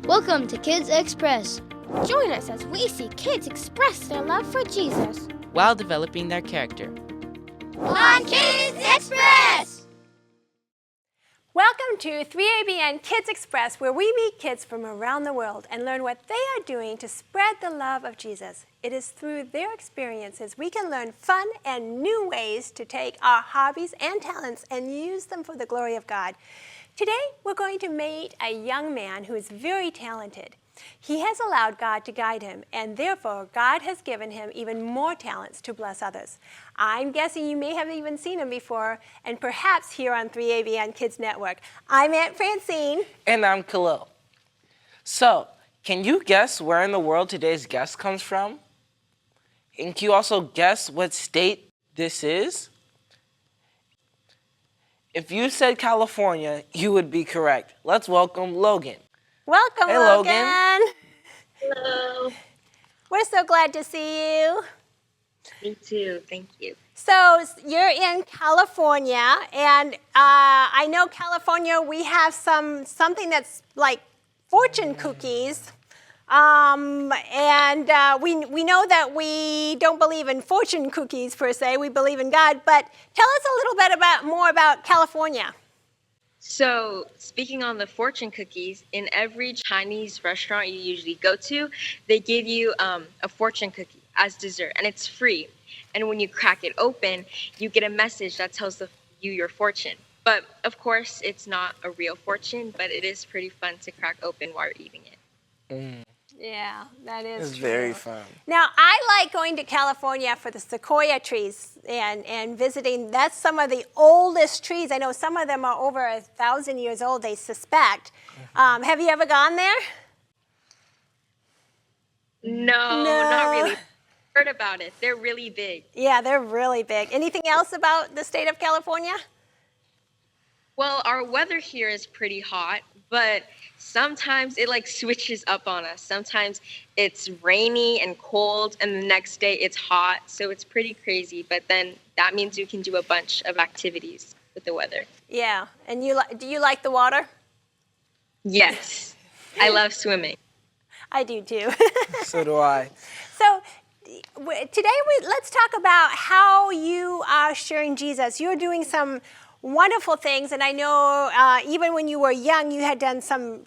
Welcome to Kids Express. Join us as we see kids express their love for Jesus while developing their character. on Kids Express! Welcome to 3ABN Kids Express, where we meet kids from around the world and learn what they are doing to spread the love of Jesus. It is through their experiences we can learn fun and new ways to take our hobbies and talents and use them for the glory of God. Today, we're going to meet a young man who is very talented. He has allowed God to guide him, and therefore, God has given him even more talents to bless others. I'm guessing you may have even seen him before, and perhaps here on 3ABN Kids Network. I'm Aunt Francine. And I'm Khalil. So, can you guess where in the world today's guest comes from? And can you also guess what state this is? If you said California, you would be correct. Let's welcome Logan. Welcome, Hey, Logan. Hello. We're so glad to see you. Me too. Thank you. So you're in California, and I know California, we have something that's like fortune cookies. We know that we don't believe in fortune cookies per se. We believe in God. But tell us a little bit more about California. So, speaking on the fortune cookies, in every Chinese restaurant you usually go to, they give you a fortune cookie as dessert, and it's free. And when you crack it open, you get a message that tells you your fortune. But, of course, it's not a real fortune, but it is pretty fun to crack open while you're eating it. Yeah, that is It's true. very fun. Now, I like going to California for the sequoia trees and visiting. That's some of the oldest trees. I know some of them are over 1,000 years old, they suspect. Have you ever gone there? No, not really. Heard about it. They're really big. Yeah, they're really big. Anything else about the state of California? Well, our weather here is pretty hot, but sometimes it switches up on us. Sometimes it's rainy and cold, and the next day it's hot, so it's pretty crazy. But then that means you can do a bunch of activities with the weather. Yeah, and do you like the water? Yes, I love swimming. I do too. So do I. So today let's talk about how you are sharing Jesus. You're doing some wonderful things, and I know even when you were young, you had done some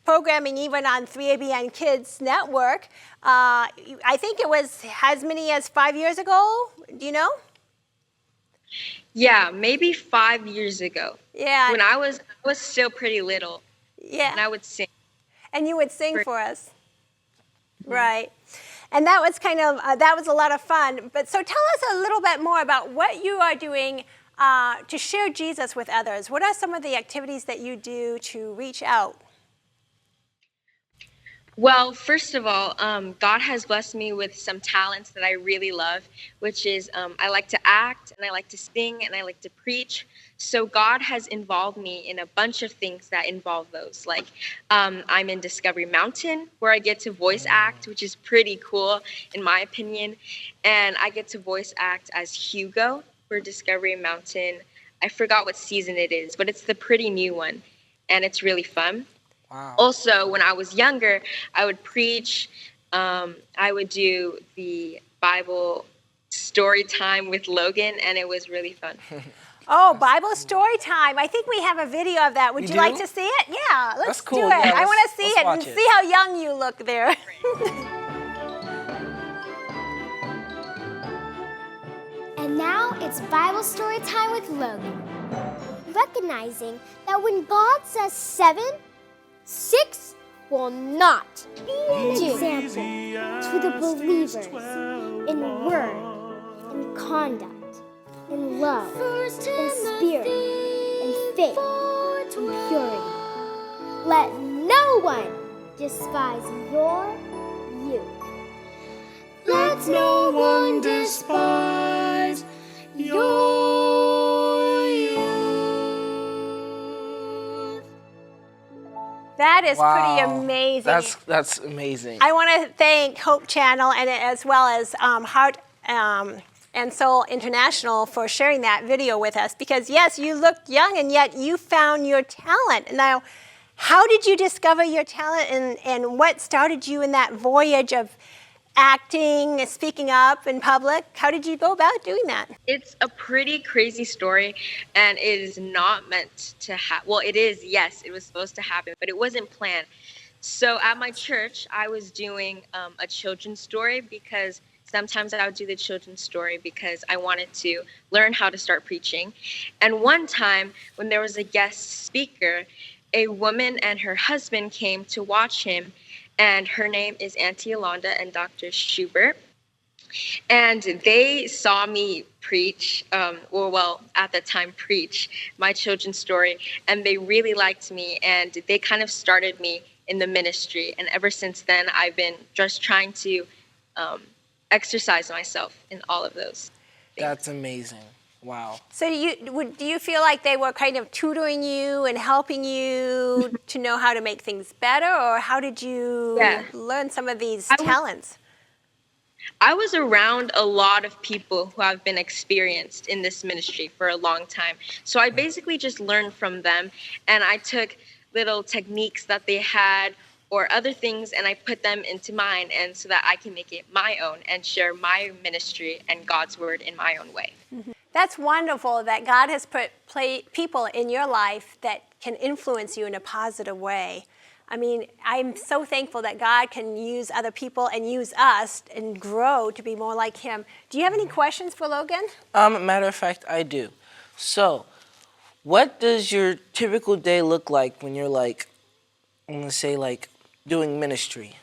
programming even on 3ABN Kids Network. I think it was as many as 5 years ago. Do you know? Yeah, maybe 5 years ago. Yeah. When I was still pretty little. Yeah. And I would sing. And you would sing for us. Right. And that was that was a lot of fun. But so tell us a little bit more about what you are doing to share Jesus with others. What are some of the activities that you do to reach out? Well, first of all, God has blessed me with some talents that I really love, which is I like to act, and I like to sing, and I like to preach. So God has involved me in a bunch of things that involve those. Like I'm in Discovery Mountain, where I get to voice act, which is pretty cool in my opinion. And I get to voice act as Hugo for Discovery Mountain. I forgot what season it is, but it's the pretty new one, and it's really fun. Wow. Also, when I was younger, I would preach. I would do the Bible story time with Logan, and it was really fun. Oh, Bible story time. I think we have a video of that. Would you like to see it? Yeah, let's cool. do it. Yeah, I want to see it and watch it. see how young you look there. And now it's Bible story time with Logan. Recognizing that when God says 7, 6 will not be an example to the believers in word, in conduct, in love, in spirit, in faith, in purity. Let no one despise your youth. Let no one despise your youth. That is pretty Wow. amazing. That's amazing. I want to thank Hope Channel and as well as Heart and Soul International for sharing that video with us, because yes, you looked young and yet you found your talent. Now, how did you discover your talent, and what started you in that voyage of acting, speaking up in public? How did you go about doing that? It's a pretty crazy story, and it is not meant to happen. Well, it is, yes, it was supposed to happen, but it wasn't planned. So at my church, I was doing a children's story because sometimes I would do the children's story because I wanted to learn how to start preaching. And one time when there was a guest speaker, a woman and her husband came to watch him, and her name is Auntie Yolanda and Dr. Schubert. And they saw me preach, at the time preach my children's story, and they really liked me, and they kind of started me in the ministry. And ever since then, I've been just trying to exercise myself in all of those things. That's amazing. Wow. So do you feel like they were kind of tutoring you and helping you to know how to make things better, or how did you learn some of these talents? I was around a lot of people who have been experienced in this ministry for a long time. So I basically just learned from them, and I took little techniques that they had or other things, and I put them into mine, and so that I can make it my own and share my ministry and God's word in my own way. Mm-hmm. That's wonderful that God has put people in your life that can influence you in a positive way. I mean, I'm so thankful that God can use other people and use us and grow to be more like him. Do you have any questions for Logan? Matter of fact, I do. So, what does your typical day look like when you're like, I'm gonna say like doing ministry?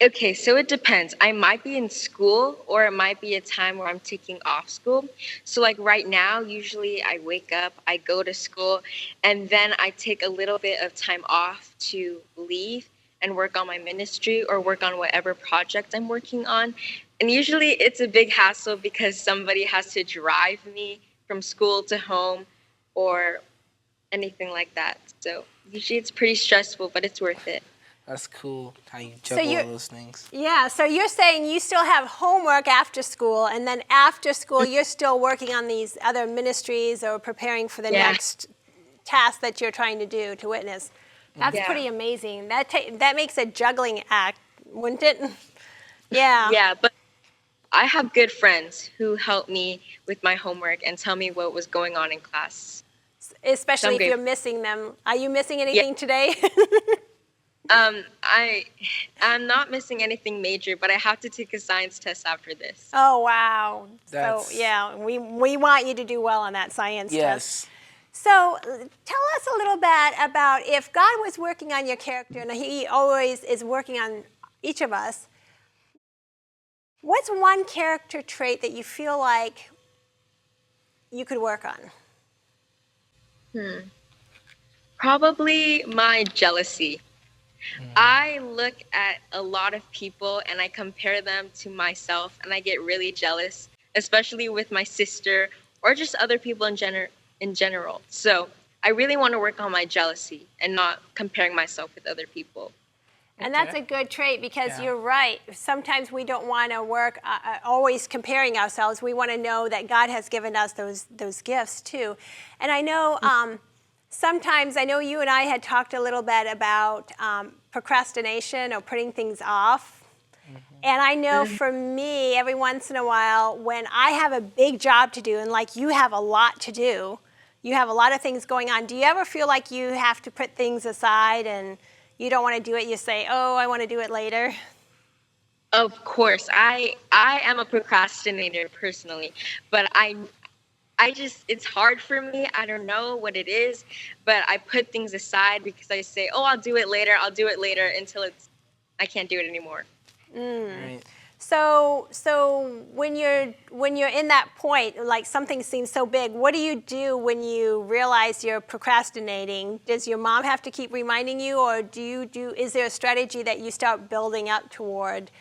Okay, so it depends. I might be in school, or it might be a time where I'm taking off school. So like right now, usually I wake up, I go to school, and then I take a little bit of time off to leave and work on my ministry or work on whatever project I'm working on. And usually it's a big hassle because somebody has to drive me from school to home or anything like that. So usually it's pretty stressful, but it's worth it. That's cool how you juggle all those things. Yeah, so you're saying you still have homework after school, and then after school you're still working on these other ministries or preparing for the next task that you're trying to do, to witness. That's pretty amazing. That makes a juggling act, wouldn't it? Yeah. Yeah, but I have good friends who help me with my homework and tell me what was going on in class. Especially if you're missing them. Are you missing anything today? I'm not missing anything major, but I have to take a science test after this. Oh, wow. So, yeah, we want you to do well on that science test. So tell us a little bit about, if God was working on your character, and he always is working on each of us, what's one character trait that you feel like you could work on? Probably my jealousy. I look at a lot of people and I compare them to myself, and I get really jealous, especially with my sister or just other people in general. So I really want to work on my jealousy and not comparing myself with other people. And that's a good trait, because you're right. Sometimes we don't want to work always comparing ourselves. We want to know that God has given us those gifts too. And I know sometimes, I know you and I had talked a little bit about procrastination or putting things off. And I know for me, every once in a while, when I have a big job to do, and like you have a lot to do, you have a lot of things going on, do you ever feel like you have to put things aside and you don't want to do it? You say, oh, I want to do it later? Of course. I am a procrastinator personally, but it's hard for me. I don't know what it is, but I put things aside because I say, oh, I'll do it later until I can't do it anymore. Right. So when you're in that point, like something seems so big, what do you do when you realize you're procrastinating? Does your mom have to keep reminding you, or is there a strategy that you start building up toward,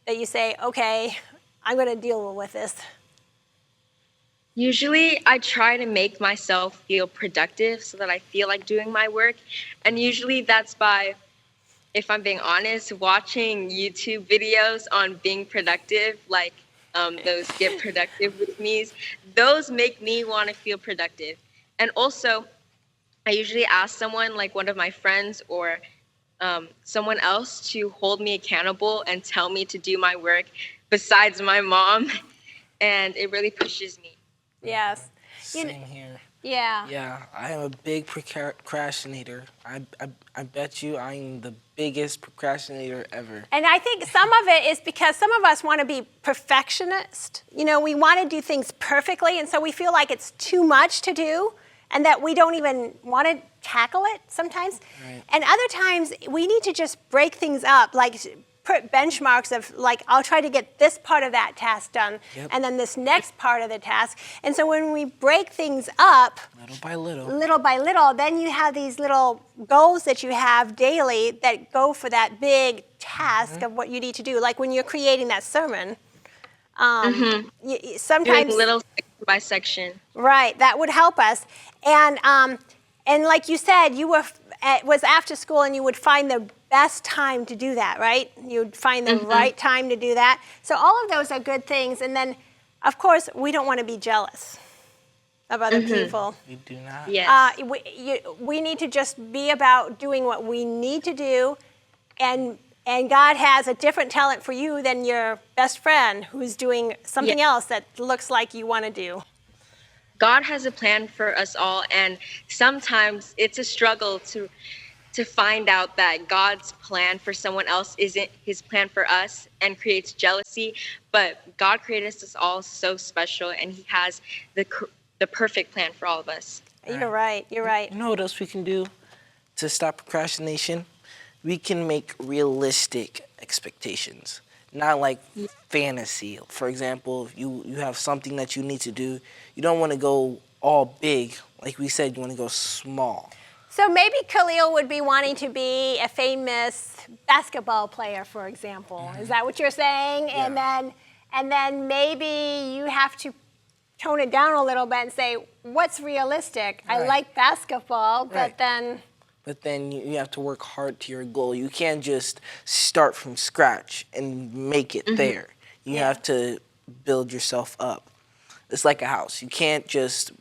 that you say, okay, I'm going to deal with this? Usually I try to make myself feel productive so that I feel like doing my work. And usually that's by, if I'm being honest, watching YouTube videos on being productive, like those Get Productive With Me's. Those make me want to feel productive. And also, I usually ask someone, like one of my friends or someone else, to hold me accountable and tell me to do my work besides my mom. And it really pushes me. Yes. Same here. Yeah. Yeah, I am a big procrastinator. I bet you I'm the biggest procrastinator ever. And I think some of it is because some of us want to be perfectionist. You know, we want to do things perfectly, and so we feel like it's too much to do and that we don't even want to tackle it sometimes. Right. And other times we need to just break things up, like put benchmarks of like, I'll try to get this part of that task done, Yep. and then this next part of the task. And so when we break things up, little by little, then you have these little goals that you have daily that go for that big task of what you need to do. Like when you're creating that sermon, sometimes Doing little section by section. right, that would help us. And like you said, you was after school, and you would find the best time to do that, right? You'd find the right time to do that. So all of those are good things. And then, of course, we don't want to be jealous of other people. We do not. Yes. We need to just be about doing what we need to do, and God has a different talent for you than your best friend who's doing something else that looks like you want to do. God has a plan for us all, and sometimes it's a struggle to find out that God's plan for someone else isn't his plan for us, and creates jealousy. But God created us all so special, and he has the perfect plan for all of us. You're right. You're right. You know what else we can do to stop procrastination? We can make realistic expectations, not like fantasy. For example, if you have something that you need to do, you don't want to go all big. Like we said, you want to go small. So maybe Khalil would be wanting to be a famous basketball player, for example. Is that what you're saying? Yeah. And then maybe you have to tone it down a little bit and say, what's realistic? Right. I like basketball, but Right. then... But then you have to work hard to your goal. You can't just start from scratch and make it there. You have to build yourself up. It's like a house. You can't just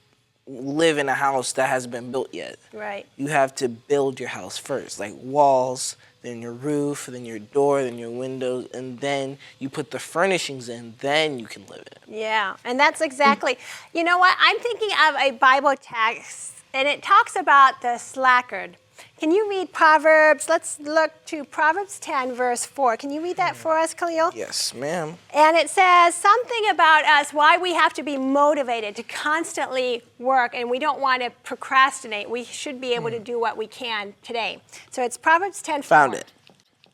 live in a house that hasn't been built yet. Right. You have to build your house first, like walls, then your roof, then your door, then your windows, and then you put the furnishings in, then you can live in it. Yeah, and that's exactly... You know what? I'm thinking of a Bible text, and it talks about the slackard. Can you read Proverbs? Let's look to Proverbs 10, verse 4. Can you read that for us, Khalil? Yes, ma'am. And it says something about us, why we have to be motivated to constantly work, and we don't want to procrastinate. We should be able to do what we can today. So it's Proverbs 10, 4. Found it.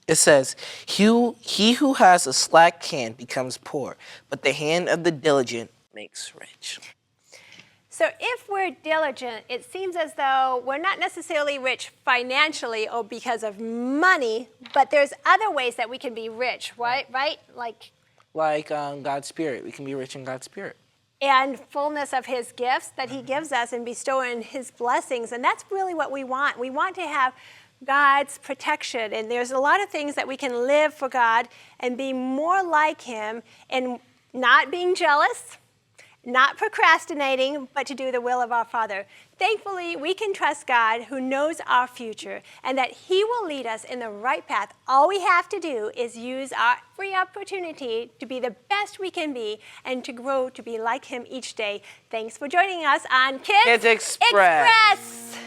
It says, he who has a slack hand becomes poor, but the hand of the diligent makes rich. So if we're diligent, it seems as though we're not necessarily rich financially or because of money, but there's other ways that we can be rich, right? Like God's Spirit. We can be rich in God's Spirit. And fullness of his gifts that he gives us and bestowing his blessings. And that's really what we want. We want to have God's protection. And there's a lot of things that we can live for God and be more like him and not being jealous, not procrastinating, but to do the will of our Father. Thankfully, we can trust God who knows our future and that he will lead us in the right path. All we have to do is use our free opportunity to be the best we can be and to grow to be like him each day. Thanks for joining us on Kids Express.